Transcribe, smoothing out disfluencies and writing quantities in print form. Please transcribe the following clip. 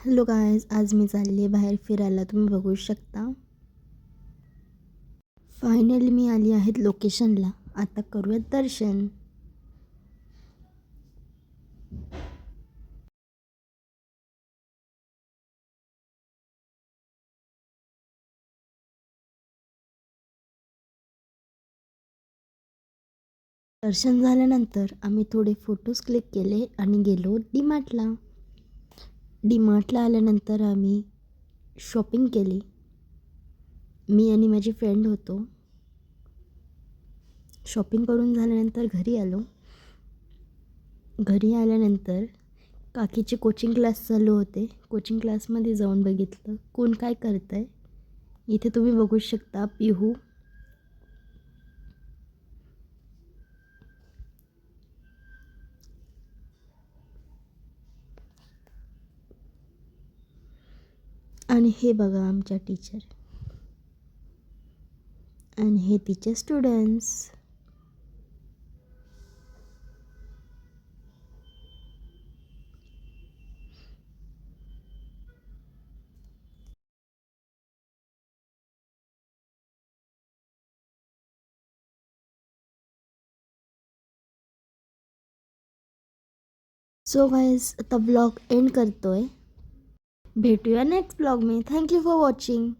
Hello guys, आज मी चालली आहे बाहेर फिरायला. तुम्ही बघू शकता. फायनली मी आली आहे लोकेशनला. आता करूयात दर्शन. दर्शन झाल्यानंतर आम्ही थोडे फोटोज क्लिक केले आणि गेलो डीमार्टला. डीमार्टला आल्यानंतर आम्ही शॉपिंग केली. मी आणि माझी फ्रेंड होतो. शॉपिंग करून झाल्यानंतर घरी आलो. घरी आल्यानंतर काकीचे कोचिंग क्लास चालू होते. कोचिंग क्लासमध्ये जाऊन बघितलं कोण काय करतं आहे. इथे तुम्ही बघू शकता पिहू. आणि हे बघा आमच्या टीचर आणि हे तिचे स्टुडंट्स. सो गाइस, आता ब्लॉग एंड करतोय. भेटूया नेक्स्ट ब्लॉग में. Thank you for watching.